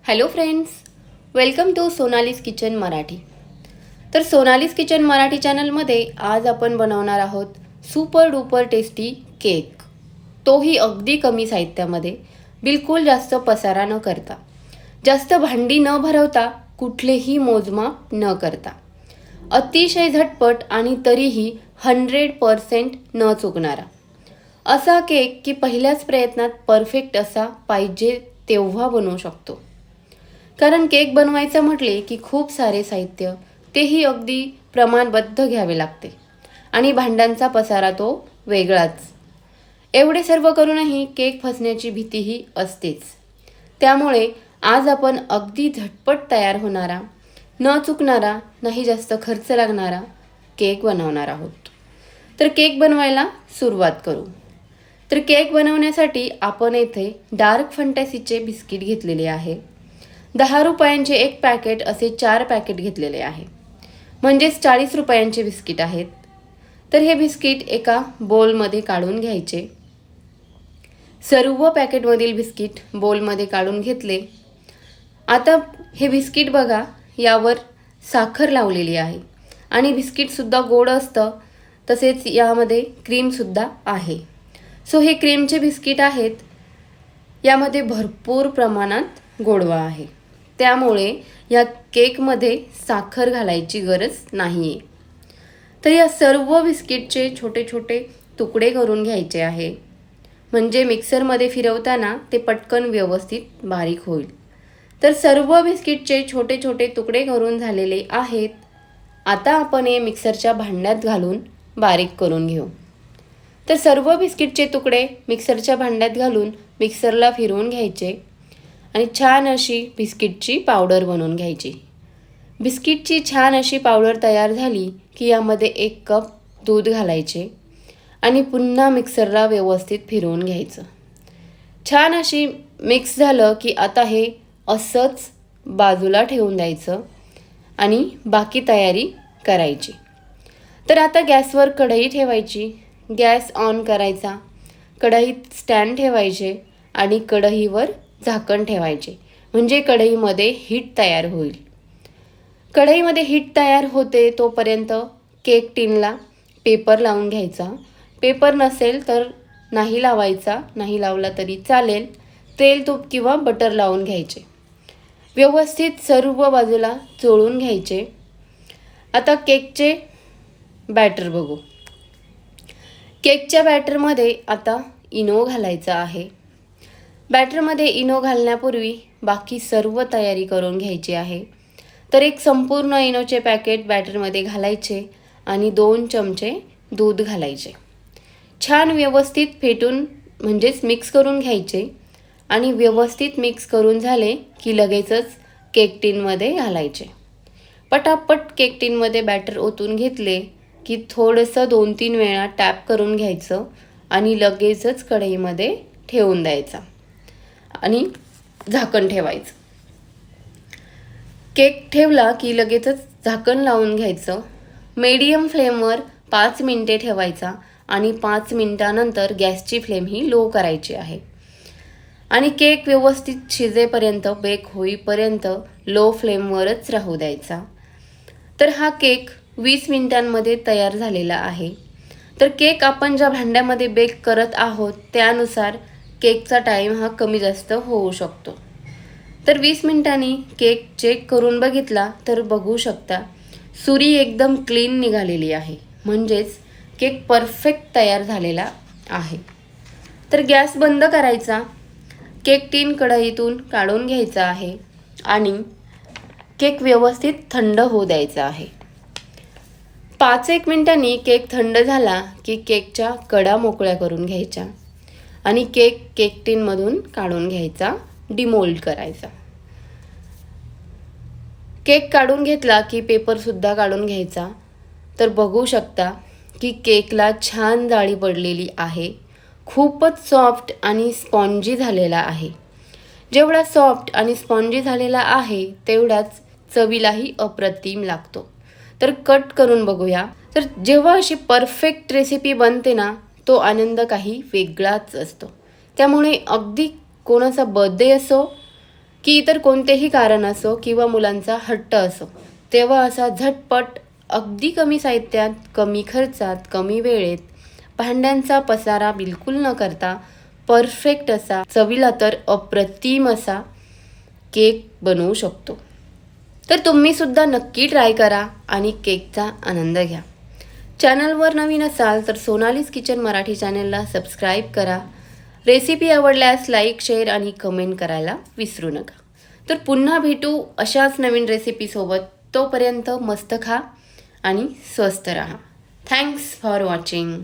Hello friends, welcome to Sonali's kitchen Marathi. तर Sonali's kitchen Marathi चॅनलमध्ये आज आपण बनवणार आहोत सुपर डुपर टेस्टी केक. तोही अगदी कमी साहित्यामध्ये, बिलकुल जास्त पसारा न करता, जास्त भांडी न भरवता, कुठलेही मोजमाप न करता, अतिशय झटपट आणि तरीही 100% न चुकणारा असा केक की पहिल्याच प्रयत्नात परफेक्ट असा पाहिजे तेव्हा बनवू शकतो. कारण केक बनवायचं म्हटले की खूप सारे साहित्य, तेही अगदी प्रमाणबद्ध घ्यावे लागते आणि भांड्यांचा पसारा तो वेगळाच. एवढे सर्व करूनही केक फसण्याची भीतीही असतेच. त्यामुळे आज आपण अगदी झटपट तयार होणारा, न चुकणारा, नाही जास्त खर्च लागणारा केक बनवणार आहोत. तर केक बनवायला सुरुवात करू. तर केक बनवण्यासाठी आपण येथे डार्क फंटॅसीचे बिस्किट घेतलेले आहे. 10 रुपयांचे एक पॅकेट असे 4 पॅकेट घेतलेले आहे, म्हणजेच 40 रुपयांचे बिस्किट आहेत. तर हे बिस्किट एका बोलमध्ये काढून घ्यायचे. सर्व पॅकेटमधील बिस्किट बोलमध्ये काढून घेतले. आता हे बिस्किट बघा, यावर साखर लावलेली आहे आणि बिस्किटसुद्धा गोड असतं, तसेच यामध्ये क्रीमसुद्धा आहे. सो हे क्रीमचे बिस्किट आहेत. यामध्ये भरपूर प्रमाणात गोडवा आहे, त्यामुळे या केकमध्ये साखर घालायची गरज नाही आहे. तर या सर्व बिस्किटचे छोटे छोटे तुकडे करून घ्यायचे आहे, म्हणजे मिक्सरमध्ये फिरवताना ते पटकन व्यवस्थित बारीक होईल. तर सर्व बिस्किटचे छोटे छोटे तुकडे करून झालेले आहेत. आता आपण हे मिक्सरच्या भांड्यात घालून बारीक करून घेऊ. तर सर्व बिस्किटचे तुकडे मिक्सरच्या भांड्यात घालून मिक्सरला फिरवून घ्यायचे आणि छान अशी बिस्किटची पावडर बनवून घ्यायची. बिस्किटची छान अशी पावडर तयार झाली की यामध्ये 1 कप दूध घालायचे आणि पुन्हा मिक्सरला व्यवस्थित फिरवून घ्यायचं. छान अशी मिक्स झालं की आता हे असंच बाजूला ठेवून द्यायचं आणि बाकी तयारी करायची. तर आता गॅसवर कढई ठेवायची, गॅस ऑन करायचा, कढईत स्टँड ठेवायचे आणि कढईवर झाकण ठेवायचे, म्हणजे कढईमध्ये हीट तयार होईल. कढईमध्ये हीट तयार होते तोपर्यंत केक टिनला पेपर लावून घ्यायचा. पेपर नसेल तर नाही लावायचा, नाही लावला तरी चालेल. तेल, तूप किंवा बटर लावून घ्यायचे. व्यवस्थित सर्व बाजूला चोळून घ्यायचे. आता केकचे बॅटर बघू. केकच्या बॅटरमध्ये आता इनो घालायचा आहे. बॅटरमध्ये इनो घालण्यापूर्वी बाकी सर्व तयारी करून घ्यायची आहे. तर एक संपूर्ण इनोचे पॅकेट बॅटरमध्ये घालायचे आणि 2 चमचे दूध घालायचे. छान व्यवस्थित फेटून म्हणजेच मिक्स करून घ्यायचे आणि व्यवस्थित मिक्स करून झाले की लगेचच केक टिनमध्ये घालायचे. पटापट केक टिनमध्ये बॅटर ओतून घेतले की थोडंसं 2-3 वेळा टॅप करून घ्यायचं आणि लगेचच कढईमध्ये ठेवून द्यायचा आणि झाकण ठेवायचं. केक ठेवला की लगेचच झाकण लावून घ्यायचं. मीडियम फ्लेमवर 5 मिनिटे ठेवायचा आणि 5 मिनिटानंतर गॅसची फ्लेम ही लो करायची आहे आणि केक व्यवस्थित शिजेपर्यंत, बेक होईपर्यंत लो फ्लेमवरच राहू द्यायचा. तर हा केक 20 मिनिटांमध्ये तयार झालेला आहे. तर केक आपण ज्या भांड्यामध्ये बेक करत आहोत त्यानुसार केकचा टाईम हा कमी जास्त होऊ शकतो. तर 20 मिनिटांनी केक चेक करून बघितला तर बघू शकता सुरी एकदम क्लीन निघालेली आहे, म्हणजेच केक परफेक्ट तयार झालेला आहे. तर गॅस बंद करायचा. केक टिन कढईतून काढून घ्यायचा आहे आणि केक व्यवस्थित थंड होऊ द्यायचा आहे. 5-1 मिनिटांनी केक थंड झाला की केकच्या कडा मोकळ्या करून घ्यायच्या आणि केक टिनमधून काढून घ्यायचा, डिमोल्ड करायचा. केक काढून घेतला की पेपरसुद्धा काढून घ्यायचा. तर बघू शकता की केकला छान जाळी पडलेली आहे. खूपच सॉफ्ट आणि स्पॉन्जी झालेला आहे. जेवढा सॉफ्ट आणि स्पॉन्जी झालेला आहे तेवढाच चवीलाही अप्रतिम लागतो. तर कट करून बघूया. तर जेव्हा अशी परफेक्ट रेसिपी बनते ना, तो आनंद काही वेगळाच असतो. त्यामुळे अगदी कोणाचा बर्थडे असो की इतर कोणतेही कारण असो किंवा मुलांचा हट्ट असो, तेव्हा असा झटपट अगदी कमी साहित्यात, कमी खर्चात, कमी वेळेत भांड्यांचा पसारा बिलकुल न करता परफेक्ट असा, चवीला तर अप्रतिम असा केक बनवू शकतो. तर तुम्ही सुद्धा नक्की ट्राय करा आणि केकचा आनंद घ्या. चॅनलवर नवीन असाल तर सोनालीज किचन मराठी चॅनलला सबस्क्राईब करा. रेसिपी आवडल्यास लाईक, शेअर आणि कमेंट करायला विसरू नका. तर पुन्हा भेटू अशाच नवीन रेसिपीसोबत. तोपर्यंत मस्त खा आणि स्वस्त राहा. Thanks for watching.